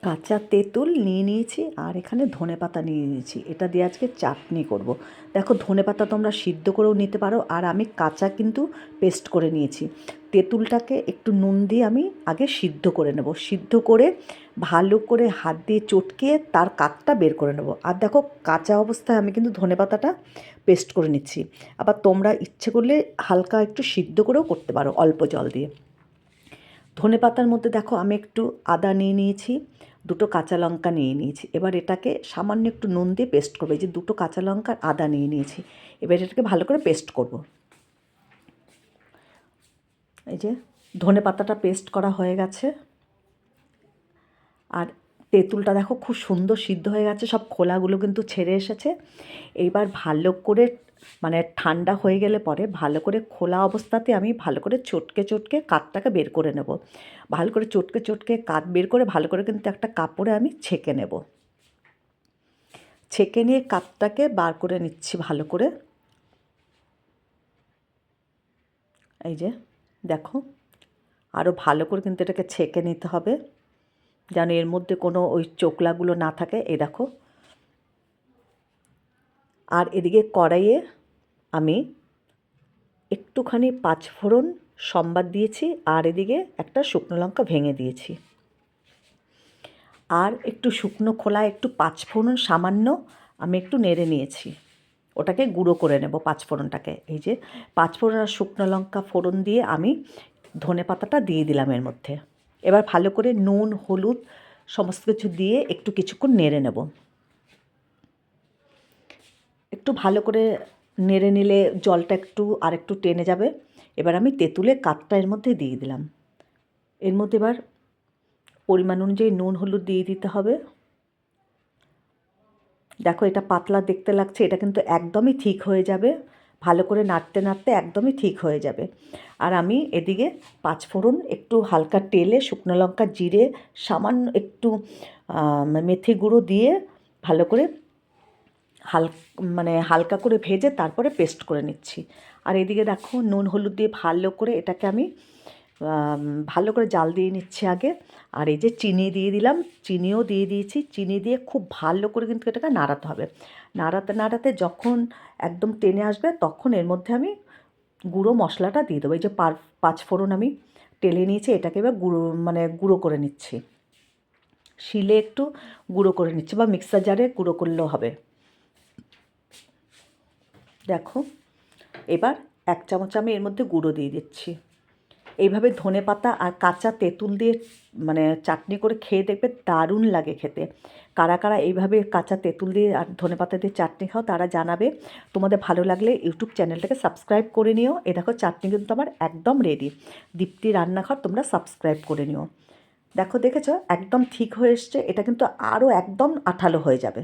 কাঁচা তেঁতুল নিয়ে নিয়েছি আর এখানে ধনেপাতা নিয়ে নিয়েছি। এটা দিয়ে আজকে চাটনি করব। দেখো ধনেপাতা তোমরা সিদ্ধ করেও নিতে পারো, আর আমি কাঁচা কিন্তু পেস্ট করে নিয়েছি। তেঁতুলটাকে একটু নুন দিয়ে আমি আগে সিদ্ধ করে নেব। সিদ্ধ করে ভালো করে হাত দিয়ে চটকে তার কাতটা বের করে নেব। আর দেখো কাঁচা অবস্থায় আমি কিন্তু ধনেপাতাটা পেস্ট করে নিচ্ছি। আবার তোমরা ইচ্ছে করলে হালকা একটু সিদ্ধ করেও করতে পারো অল্প জল দিয়ে। ধনেপাতার মধ্যে দেখো আমি একটু আদা নিয়ে নিয়েছি, দুটো কাঁচা লঙ্কা নিয়ে নিয়েছি। এবার এটাকে সামান্য একটু নুন দিয়ে পেস্ট করবো। এই যে দুটো কাঁচা লঙ্কা আর আদা নিয়ে নিয়েছি। এবার এটাকে ভালো করে পেস্ট করব। এই যে ধনেপাতাটা পেস্ট করা হয়ে গেছে। আর তেঁতুলটা দেখো খুব সুন্দর সিদ্ধ হয়ে গেছে, সব খোলাগুলো কিন্তু ছেড়ে এসেছে। এইবার ভালো করে মানে ঠান্ডা হয়ে গেলে পরে ভালো করে খোলা অবস্থাতে আমি ভালো করে চটকে চটকে কাঠটাকে বের করে নেব। ভালো করে চটকে চটকে কাঠ বের করে ভালো করে কিন্তু একটা কাপড়ে আমি ছেঁকে নেব। ছেঁকে নিয়ে কাঠটাকে বার করে নিচ্ছি ভালো করে। এই যে দেখো আরও ভালো করে কিন্তু এটাকে ছেঁকে নিতে হবে, যেন এর মধ্যে কোনো ওই চোকলাগুলো না থাকে। এই দেখো। আর এদিকে কড়াইয়ে আমি একটুখানি পাঁচফোড়ন সম্বাদ দিয়েছি, আর এদিকে একটা শুকনো লঙ্কা ভেঙে দিয়েছি। আর একটু শুকনো খোলায় একটু পাঁচফোড়ন সামান্য আমি একটু নেড়ে নিয়েছি। ওটাকে গুঁড়ো করে নেব পাঁচফোড়নটাকে। এই যে পাঁচফোড়ন আর শুকনো লঙ্কা ফোড়ন দিয়ে আমি ধনেপাতাটা দিয়ে দিলাম এর মধ্যে। এবার ভালো করে নুন হলুদ সমস্ত কিছু দিয়ে একটু কিছুক্ষণ নেড়ে নেব। একটু ভালো করে নেড়ে নিলে জলটা একটু আর একটু টেনে যাবে। এবার আমি তেঁতুলের কাঠটা এর মধ্যে দিয়ে দিলাম। এর মধ্যে এবার পরিমাণ অনুযায়ী নুন হলুদ দিয়ে দিতে হবে। দেখো এটা পাতলা দেখতে লাগছে, এটা কিন্তু একদমই ঠিক হয়ে যাবে। ভালো করে নাড়তে নাড়তে একদমই ঠিক হয়ে যাবে। আর আমি এদিকে পাঁচফোড়ন একটু হালকা তেলে শুকনো লঙ্কা জিরে সামান্য একটু মেথি গুঁড়ো দিয়ে ভালো করে হালকা করে ভেজে তারপরে পেস্ট করে নিচ্ছি। আর এদিকে দেখো নুন হলুদ দিয়ে ভালো করে এটাকে আমি ভালো করে জাল দিয়ে নিচ্ছি আগে। আর এই যে চিনি দিয়ে দিলাম, চিনিও দিয়ে দিয়েছি। চিনি দিয়ে খুব ভালো করে কিন্তু এটাকে নাড়াতে হবে। নাড়াতে নাড়াতে যখন একদম টেনে আসবে তখন এর মধ্যে আমি গুঁড়ো মশলাটা দিয়ে দেবো। এই যে পাঁচফোড়ন আমি টেলে নিয়েছি, এটাকে এবার গুঁড়ো করে নিচ্ছি। শিলে একটু গুঁড়ো করে নিচ্ছি বা মিক্সার জারে গুঁড়ো করলেও হবে। দেখো এবার এক চামচ আমি এর মধ্যে গুঁড়ো দিয়ে দিচ্ছি। এইভাবে ধনেপাতা আর কাঁচা তেঁতুল দিয়ে চাটনি করে খেয়ে দেখবে দারুণ লাগে খেতে। কারা কারা এইভাবে কাঁচা তেঁতুল দিয়ে আর ধনেপাতা দিয়ে চাটনি খাও তারা জানাবে। তোমাদের ভালো লাগলে ইউটিউব চ্যানেলটাকে সাবস্ক্রাইব করে নিও। এ দেখো চাটনি কিন্তু আমার একদম রেডি। দীপ্তি রান্নাঘর তোমরা সাবস্ক্রাইব করে নিও। দেখো দেখেছো একদম ঠিক হয়ে এসছে। এটা কিন্তু আরও একদম আঠালো হয়ে যাবে।